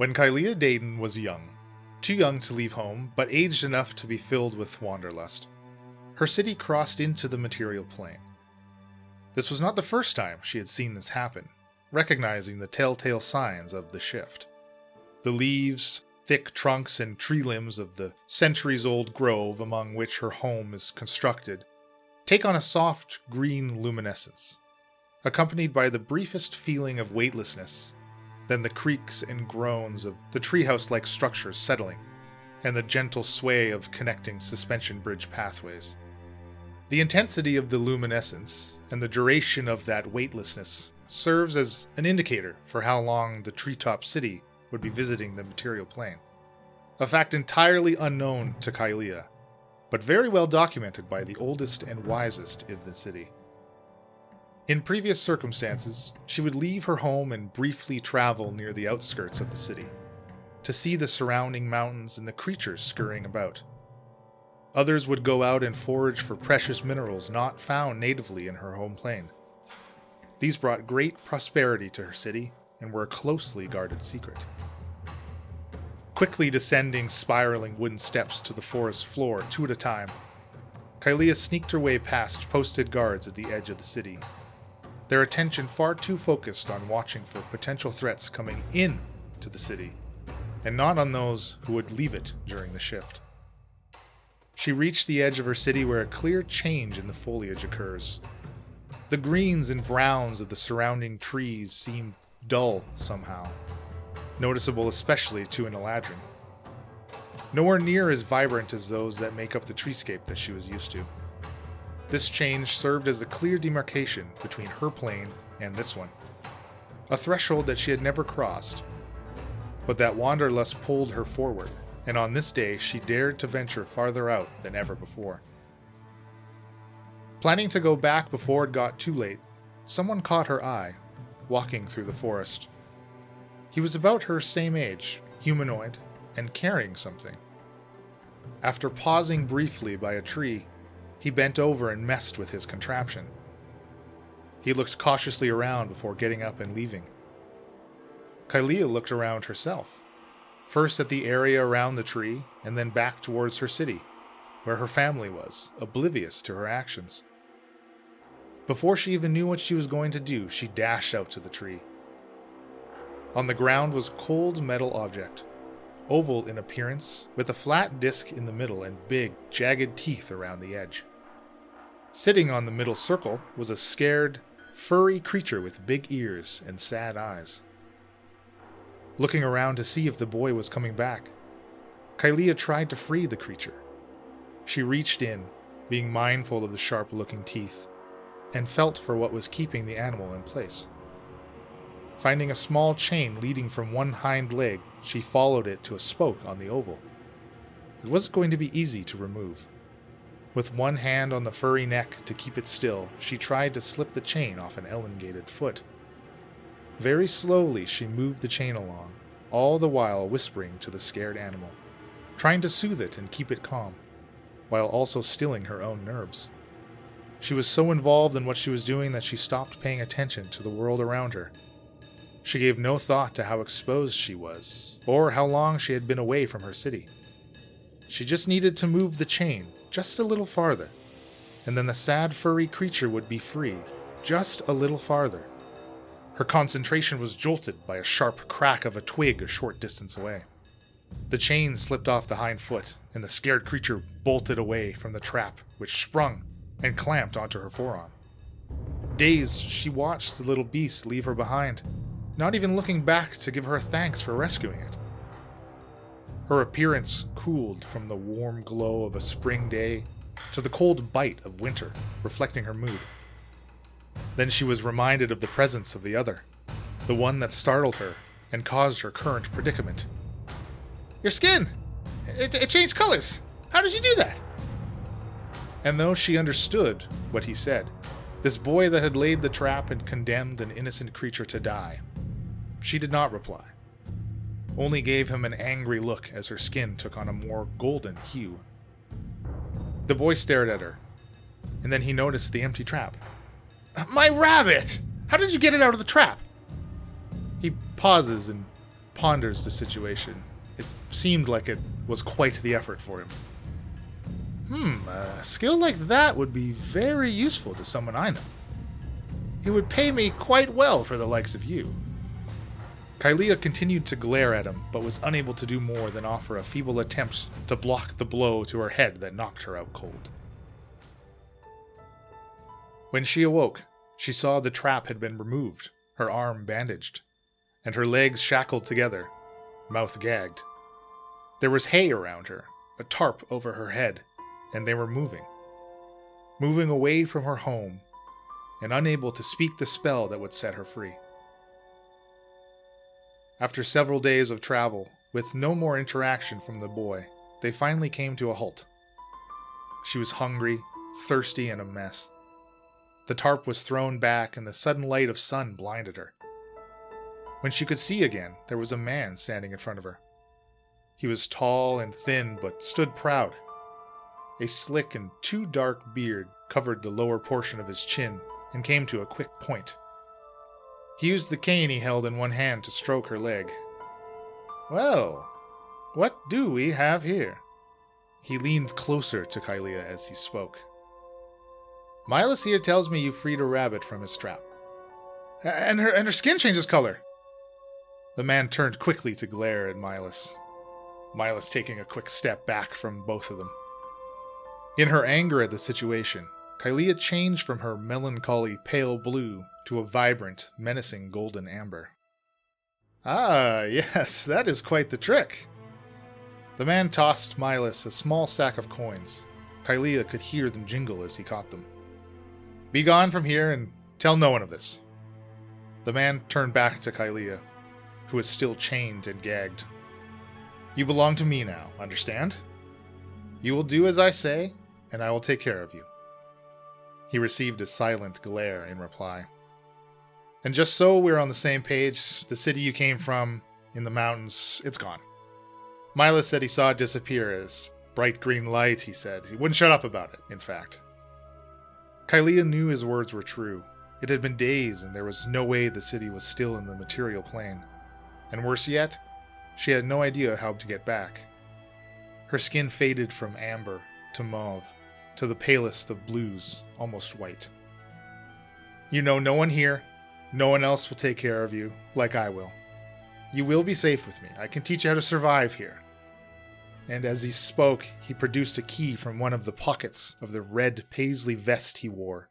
When Kylia Daden was young, too young to leave home, but aged enough to be filled with wanderlust, her city crossed into the material plane. This was not the first time she had seen this happen, recognizing the telltale signs of the shift. The leaves, thick trunks, and tree limbs of the centuries-old grove among which her home is constructed take on a soft green luminescence, accompanied by the briefest feeling of weightlessness, then the creaks and groans of the treehouse-like structures settling, and the gentle sway of connecting suspension bridge pathways. The intensity of the luminescence and the duration of that weightlessness serves as an indicator for how long the treetop city would be visiting the material plane. A fact entirely unknown to Kylia, but very well documented by the oldest and wisest in the city. In previous circumstances, she would leave her home and briefly travel near the outskirts of the city, to see the surrounding mountains and the creatures scurrying about. Others would go out and forage for precious minerals not found natively in her home plane. These brought great prosperity to her city and were a closely guarded secret. Quickly descending spiraling wooden steps to the forest floor, two at a time, Kylia sneaked her way past posted guards at the edge of the city, their attention far too focused on watching for potential threats coming in to the city, and not on those who would leave it during the shift. She reached the edge of her city where a clear change in the foliage occurs. The greens and browns of the surrounding trees seem dull somehow, noticeable especially to an eladrin. Nowhere near as vibrant as those that make up the treescape that she was used to. This change served as a clear demarcation between her plane and this one, a threshold that she had never crossed, but that wanderlust pulled her forward, and on this day she dared to venture farther out than ever before. Planning to go back before it got too late, someone caught her eye, walking through the forest. He was about her same age, humanoid, and carrying something. After pausing briefly by a tree, he bent over and messed with his contraption. He looked cautiously around before getting up and leaving. Kylia looked around herself, first at the area around the tree, and then back towards her city, where her family was, oblivious to her actions. Before she even knew what she was going to do, she dashed out to the tree. On the ground was a cold metal object, oval in appearance, with a flat disc in the middle and big, jagged teeth around the edge. Sitting on the middle circle was a scared, furry creature with big ears and sad eyes. Looking around to see if the boy was coming back, Kylia tried to free the creature. She reached in, being mindful of the sharp-looking teeth, and felt for what was keeping the animal in place. Finding a small chain leading from one hind leg, she followed it to a spoke on the oval. It wasn't going to be easy to remove. With one hand on the furry neck to keep it still, she tried to slip the chain off an elongated foot. Very slowly she moved the chain along, all the while whispering to the scared animal, trying to soothe it and keep it calm, while also stilling her own nerves. She was so involved in what she was doing that she stopped paying attention to the world around her. She gave no thought to how exposed she was, or how long she had been away from her city. She just needed to move the chain just a little farther, and then the sad furry creature would be free, just a little farther. Her concentration was jolted by a sharp crack of a twig a short distance away. The chain slipped off the hind foot, and the scared creature bolted away from the trap, which sprung and clamped onto her forearm. Dazed, she watched the little beast leave her behind, not even looking back to give her thanks for rescuing it. Her appearance cooled from the warm glow of a spring day to the cold bite of winter, reflecting her mood. Then she was reminded of the presence of the other, the one that startled her and caused her current predicament. "Your skin! It changed colors! How did you do that?" And though she understood what he said, this boy that had laid the trap and condemned an innocent creature to die, she did not reply, only gave him an angry look as her skin took on a more golden hue. The boy stared at her, and then he noticed the empty trap. "My rabbit! How did you get it out of the trap?" He pauses and ponders the situation. It seemed like it was quite the effort for him. A skill like that would be very useful to someone I know. He would pay me quite well for the likes of you. Kylia continued to glare at him, but was unable to do more than offer a feeble attempt to block the blow to her head that knocked her out cold. When she awoke, she saw the trap had been removed, her arm bandaged, and her legs shackled together, mouth gagged. There was hay around her, a tarp over her head, and they were moving away from her home, and unable to speak the spell that would set her free. After several days of travel, with no more interaction from the boy, they finally came to a halt. She was hungry, thirsty, and a mess. The tarp was thrown back, and the sudden light of sun blinded her. When she could see again, there was a man standing in front of her. He was tall and thin, but stood proud. A slick and too dark beard covered the lower portion of his chin and came to a quick point. He used the cane he held in one hand to stroke her leg. "Well, what do we have here?" He leaned closer to Kylia as he spoke. "Milas here tells me you freed a rabbit from his trap. And her skin changes color." The man turned quickly to glare at Milas taking a quick step back from both of them. In her anger at the situation, Kylia changed from her melancholy pale blue to a vibrant, menacing golden amber. "Ah, yes, that is quite the trick." The man tossed Milas a small sack of coins. Kylia could hear them jingle as he caught them. "Be gone from here and tell no one of this." The man turned back to Kylia, who was still chained and gagged. "You belong to me now, understand? You will do as I say, and I will take care of you." He received a silent glare in reply. "And just so we're on the same page, the city you came from, in the mountains, it's gone." Milas said he saw it disappear as bright green light, he said. He wouldn't shut up about it, in fact. Kylia knew his words were true. It had been days, and there was no way the city was still in the material plane. And worse yet, she had no idea how to get back. Her skin faded from amber to mauve, to the palest of blues, almost white. "You know no one here. No one else will take care of you, like I will. You will be safe with me. I can teach you how to survive here." And as he spoke, he produced a key from one of the pockets of the red paisley vest he wore,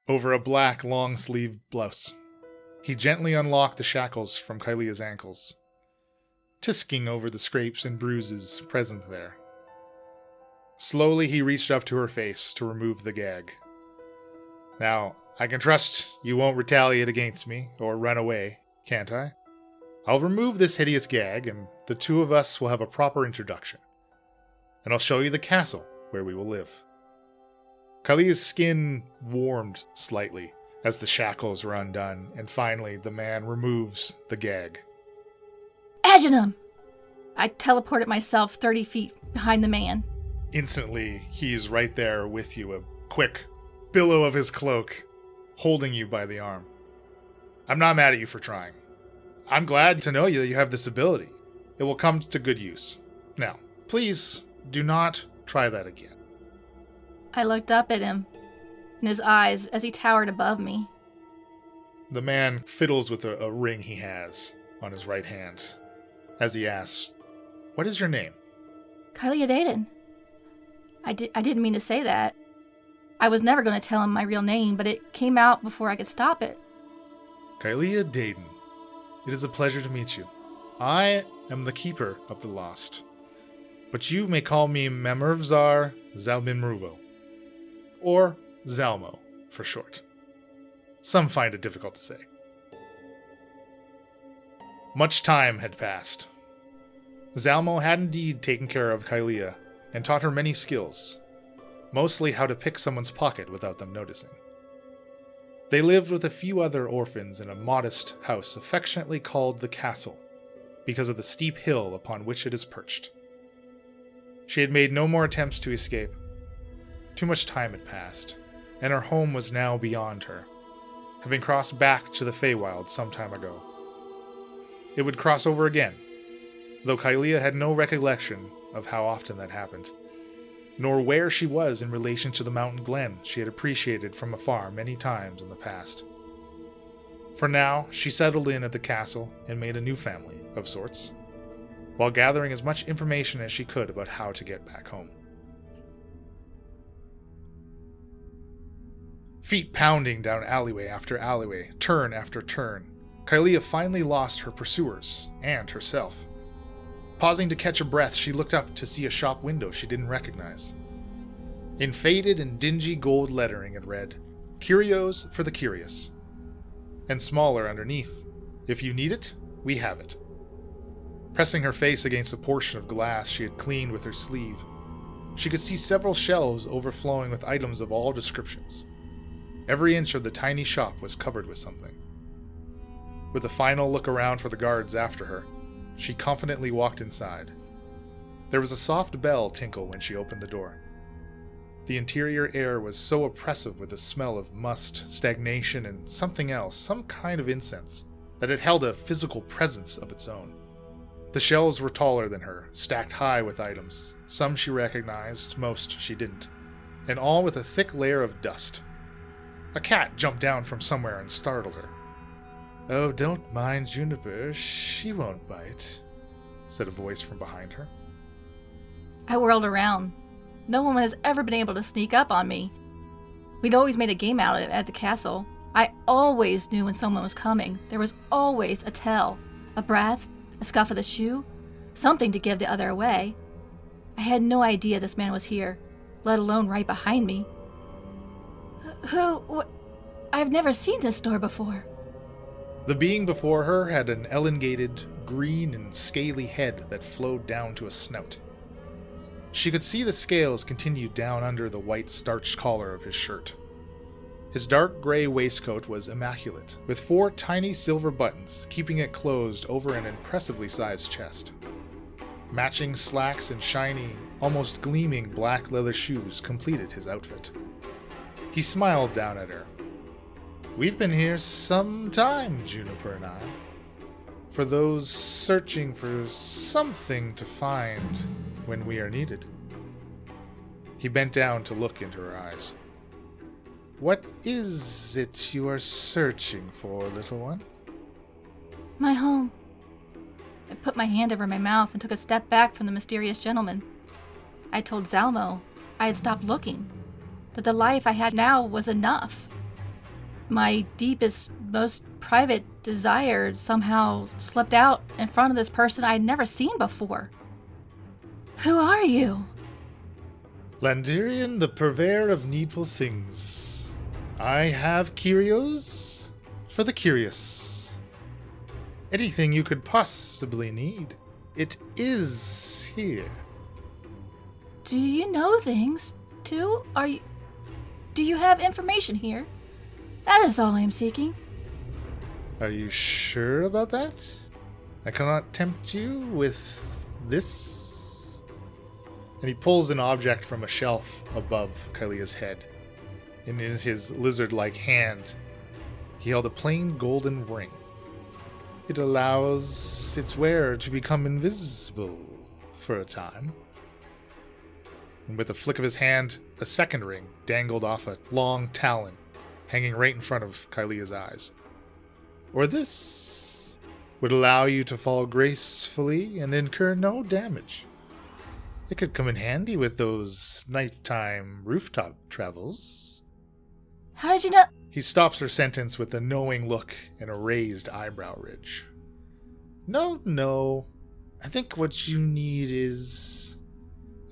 over a black long-sleeved blouse. He gently unlocked the shackles from Kylia's ankles, tisking over the scrapes and bruises present there. Slowly he reached up to her face to remove the gag. "Now, I can trust you won't retaliate against me or run away, can't I? I'll remove this hideous gag, and the two of us will have a proper introduction. And I'll show you the castle where we will live." Kylia's skin warmed slightly as the shackles were undone, and finally the man removes the gag. "Agenum!" I teleported myself 30 feet behind the man. Instantly, he's right there with you, a quick billow of his cloak, holding you by the arm. "I'm not mad at you for trying. I'm glad to know that you have this ability. It will come to good use. Now, please do not try that again." I looked up at him, in his eyes, as he towered above me. The man fiddles with a ring he has on his right hand, as he asks, "What is your name?" "Kylia Daden." I didn't mean to say that. I was never going to tell him my real name, but it came out before I could stop it. "Kylia Daden, it is a pleasure to meet you. I am the Keeper of the Lost, but you may call me Memervzar Zalminruvo, or Zalmo for short. Some find it difficult to say." Much time had passed. Zalmo had indeed taken care of Kylia and taught her many skills, mostly how to pick someone's pocket without them noticing. They lived with a few other orphans in a modest house affectionately called the Castle, because of the steep hill upon which it is perched. She had made no more attempts to escape. Too much time had passed, and her home was now beyond her, having crossed back to the Feywild some time ago. it would cross over again, though Kylia had no recollection of how often that happened, nor where she was in relation to the mountain glen she had appreciated from afar many times in the past. For now, she settled in at the castle and made a new family, of sorts, while gathering as much information as she could about how to get back home. Feet pounding down alleyway after alleyway, turn after turn, Kylia finally lost her pursuers and herself. Pausing to catch a breath, she looked up to see a shop window she didn't recognize. In faded and dingy gold lettering it read, "Curios for the curious." And smaller underneath, "If you need it, we have it." Pressing her face against a portion of glass she had cleaned with her sleeve, she could see several shelves overflowing with items of all descriptions. Every inch of the tiny shop was covered with something. With a final look around for the guards after her, she confidently walked inside. There was a soft bell tinkle when she opened the door. The interior air was so oppressive with the smell of must, stagnation, and something else, some kind of incense, that it held a physical presence of its own. The shelves were taller than her, stacked high with items. Some she recognized, most she didn't, and all with a thick layer of dust. A cat jumped down from somewhere and startled her. "Oh, don't mind Juniper, she won't bite," said a voice from behind her. I whirled around. No one has ever been able to sneak up on me. We'd always made a game out of it at the castle. I always knew when someone was coming. There was always a tell, a breath, a scuff of the shoe, something to give the other away. I had no idea this man was here, let alone right behind me. I've never seen this store before. The being before her had an elongated, green and scaly head that flowed down to a snout. She could see the scales continue down under the white starched collar of his shirt. His dark gray waistcoat was immaculate, with 4 tiny silver buttons keeping it closed over an impressively sized chest. Matching slacks and shiny, almost gleaming black leather shoes completed his outfit. He smiled down at her. "We've been here some time, Juniper and I, for those searching for something to find when we are needed." He bent down to look into her eyes. "What is it you are searching for, little one?" My home. I put my hand over my mouth and took a step back from the mysterious gentleman. I told Zalmo I had stopped looking, that the life I had now was enough. My deepest, most private desire somehow slipped out in front of this person I had never seen before. "Who are you?" "Landirian, the purveyor of needful things. I have curios for the curious. Anything you could possibly need, it is here." "Do you know things, too? Do you have information here? That is all I am seeking." "Are you sure about that? I cannot tempt you with this." And he pulls an object from a shelf above Kylia's head. In his lizard-like hand, he held a plain golden ring. It allows its wearer to become invisible for a time. And with a flick of his hand, a second ring dangled off a long talon, hanging right in front of Kylia's eyes. "Or this would allow you to fall gracefully and incur no damage. It could come in handy with those nighttime rooftop travels." "How did you know?" He stops her sentence with a knowing look and a raised eyebrow ridge. No. I think what you need is..."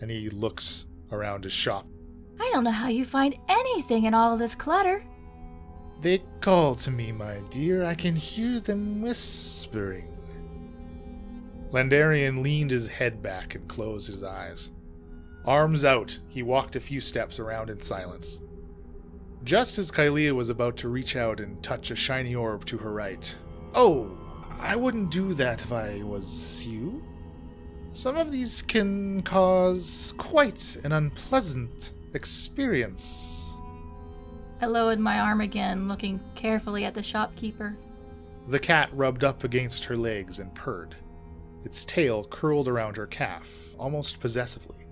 And he looks around his shop. "I don't know how you find anything in all of this clutter." "They call to me, my dear. I can hear them whispering." Landarian leaned his head back and closed his eyes. Arms out, he walked a few steps around in silence. Just as Kylia was about to reach out and touch a shiny orb to her right. "Oh, I wouldn't do that if I was you. Some of these can cause quite an unpleasant experience." I lowered my arm again, looking carefully at the shopkeeper. The cat rubbed up against her legs and purred. Its tail curled around her calf, almost possessively.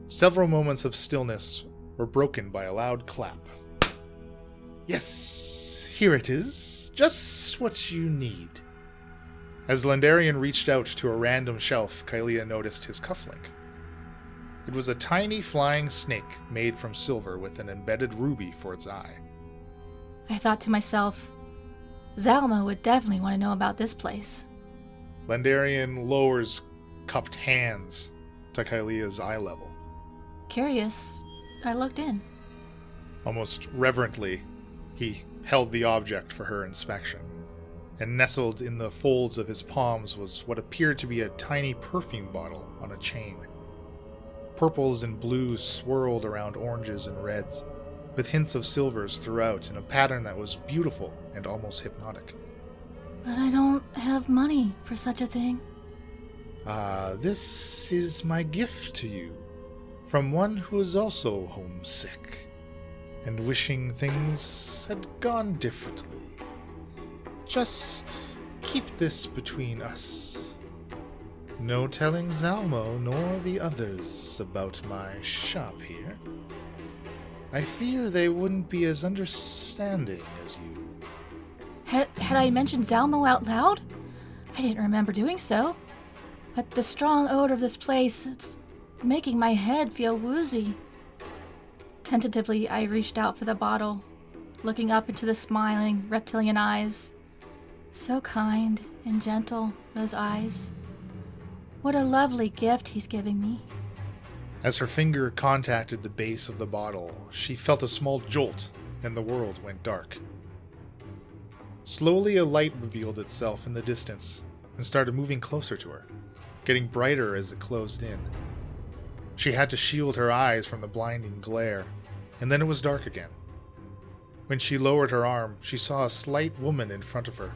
Several moments of stillness were broken by a loud clap. Yes, here it is. Just what you need. As Lendarian reached out to a random shelf, Kylia noticed his cufflink. It was a tiny flying snake made from silver with an embedded ruby for its eye. I thought to myself, Zalmo would definitely want to know about this place. Lendarian lowers cupped hands to Kylia's eye level. Curious, I looked in. Almost reverently, he held the object for her inspection, and nestled in the folds of his palms was what appeared to be a tiny perfume bottle on a chain. Purples and blues swirled around oranges and reds, with hints of silvers throughout in a pattern that was beautiful and almost hypnotic. But I don't have money for such a thing. This is my gift to you, from one who is also homesick, and wishing things had gone differently. Just keep this between us. No telling Zalmo nor the others about my shop here. I fear they wouldn't be as understanding as you. Had I mentioned Zalmo out loud? I didn't remember doing so. But the strong odor of this place, it's making my head feel woozy. Tentatively, I reached out for the bottle, looking up into the smiling, reptilian eyes. So kind and gentle, those eyes. What a lovely gift he's giving me. As her finger contacted the base of the bottle, she felt a small jolt, and the world went dark. Slowly, a light revealed itself in the distance and started moving closer to her, getting brighter as it closed in. She had to shield her eyes from the blinding glare, and then it was dark again. When she lowered her arm, she saw a slight woman in front of her.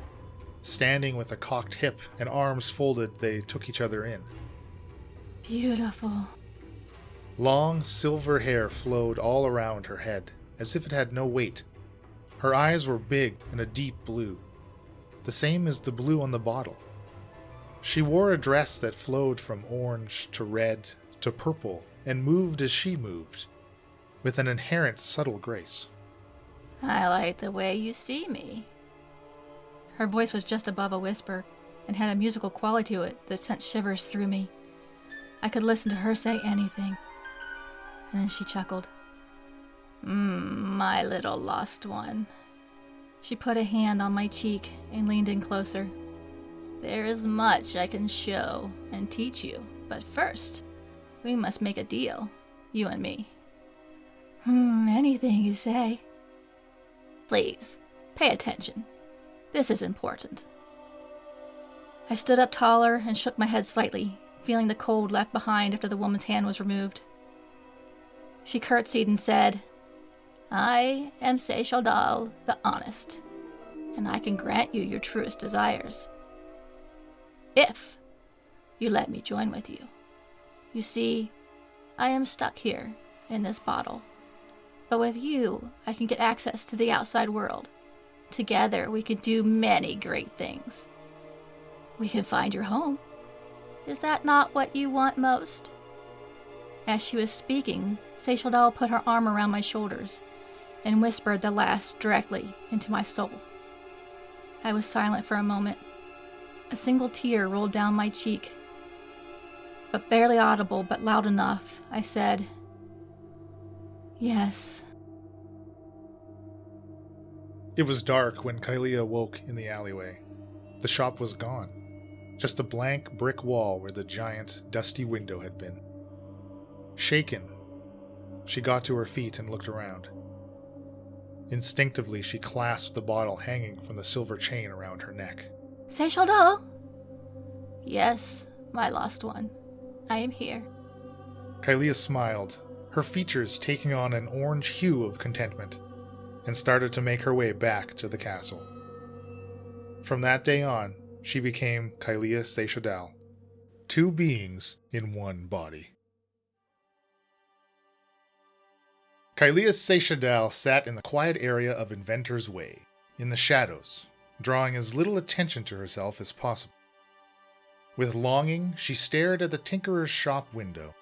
Standing with a cocked hip and arms folded, they took each other in. Beautiful. Long silver hair flowed all around her head, as if it had no weight. Her eyes were big and a deep blue, the same as the blue on the bottle. She wore a dress that flowed from orange to red to purple and moved as she moved, with an inherent subtle grace. I like the way you see me. Her voice was just above a whisper and had a musical quality to it that sent shivers through me. I could listen to her say anything. And then she chuckled. My little lost one. She put a hand on my cheek and leaned in closer. There is much I can show and teach you, but first, we must make a deal, you and me. Anything you say. Please, pay attention. This is important. I stood up taller and shook my head slightly, feeling the cold left behind after the woman's hand was removed. She curtsied and said, I am Seishaldal the Honest, and I can grant you your truest desires. If you let me join with you. You see, I am stuck here in this bottle, but with you, I can get access to the outside world. Together, we could do many great things. We can find your home. Is that not what you want most? As she was speaking, Seishaldal put her arm around my shoulders and whispered the last directly into my soul. I was silent for a moment. A single tear rolled down my cheek. But barely audible, but loud enough, I said, Yes. It was dark when Kylia woke in the alleyway. The shop was gone. Just a blank brick wall where the giant, dusty window had been. Shaken, she got to her feet and looked around. Instinctively, she clasped the bottle hanging from the silver chain around her neck. Seishaldal? Yes, my lost one. I am here. Kylia smiled, her features taking on an orange hue of contentment, and started to make her way back to the castle. From that day on, she became Kylia Seishaldal, two beings in one body. Kylia Seishaldal sat in the quiet area of Inventor's Way, in the shadows, drawing as little attention to herself as possible. With longing, she stared at the tinkerer's shop window,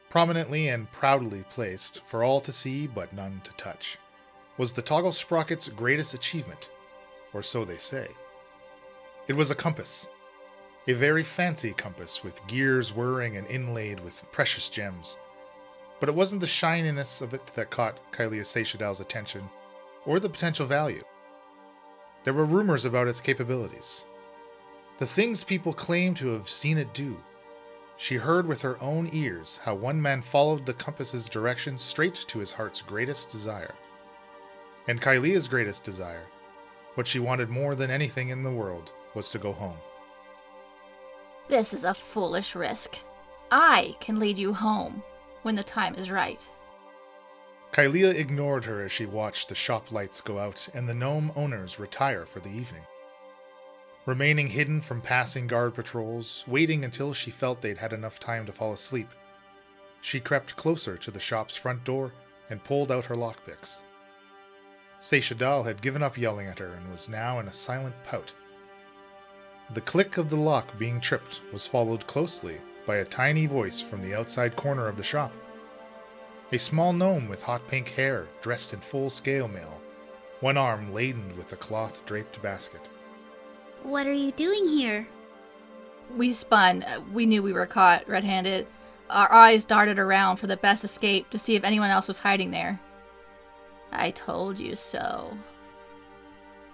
prominently and proudly placed for all to see but none to touch. Was the toggle sprocket's greatest achievement, or so they say. It was a compass, a very fancy compass with gears whirring and inlaid with precious gems. But it wasn't the shininess of it that caught Kylia Daden's attention, or the potential value. There were rumors about its capabilities. The things people claimed to have seen it do. She heard with her own ears how one man followed the compass's direction straight to his heart's greatest desire. And Kylia's greatest desire, what she wanted more than anything in the world, was to go home. This is a foolish risk. I can lead you home when the time is right. Kylia ignored her as she watched the shop lights go out and the gnome owners retire for the evening. Remaining hidden from passing guard patrols, waiting until she felt they'd had enough time to fall asleep, she crept closer to the shop's front door and pulled out her lockpicks. Daden had given up yelling at her and was now in a silent pout. The click of the lock being tripped was followed closely by a tiny voice from the outside corner of the shop. A small gnome with hot pink hair, dressed in full scale mail, one arm laden with a cloth-draped basket. What are you doing here? We spun. We knew we were caught red-handed. Our eyes darted around for the best escape to see if anyone else was hiding there. I told you so.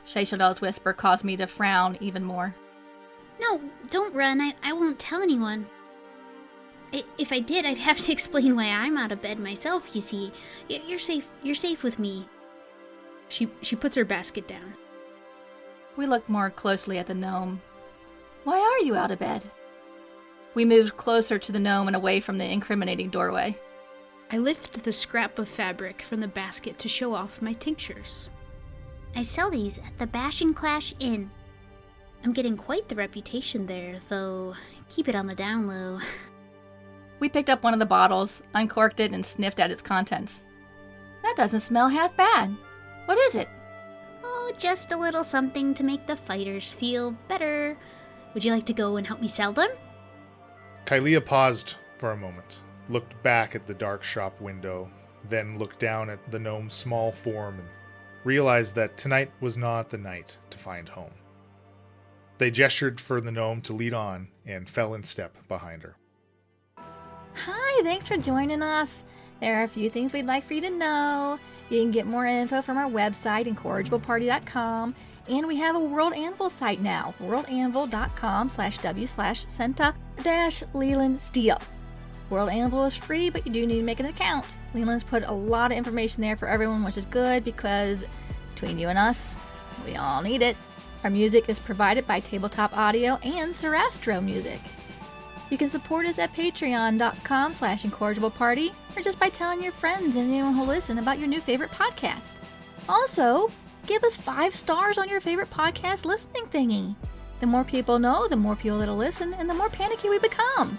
Daden's whisper caused me to frown even more. No, don't run. I won't tell anyone. If I did, I'd have to explain why I'm out of bed myself, you see. You're safe. You're safe with me. She puts her basket down. We looked more closely at the gnome. Why are you out of bed? We moved closer to the gnome and away from the incriminating doorway. I lift the scrap of fabric from the basket to show off my tinctures. I sell these at the Bash and Clash Inn. I'm getting quite the reputation there, though keep it on the down low. We picked up one of the bottles, uncorked it, and sniffed at its contents. That doesn't smell half bad. What is it? Oh, just a little something to make the fighters feel better. Would you like to go and help me sell them? Kylia paused for a moment, looked back at the dark shop window, then looked down at the gnome's small form and realized that tonight was not the night to find home. They gestured for the gnome to lead on and fell in step behind her. Hi, thanks for joining us. There are a few things we'd like for you to know. You can get more info from our website, incorrigibleparty.com, and we have a World Anvil site now, worldanvil.com/w/Senta-Leland Steel. World Anvil is free, but you do need to make an account. Leland's put a lot of information there for everyone, which is good because between you and us, we all need it. Our music is provided by Tabletop Audio and Sarastro Music. You can support us at patreon.com/incorrigibleparty or just by telling your friends and anyone who'll listen about your new favorite podcast. Also, give us 5 stars on your favorite podcast listening thingy. The more people know, the more people that'll listen, and the more panicky we become.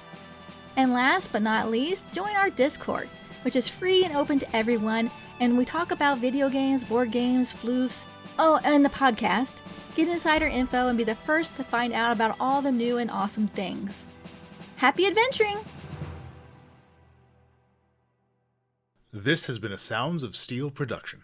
And last but not least, join our Discord, which is free and open to everyone, and we talk about video games, board games, floofs, and the podcast. Get insider info and be the first to find out about all the new and awesome things. Happy adventuring! This has been a Sounds of Steel production.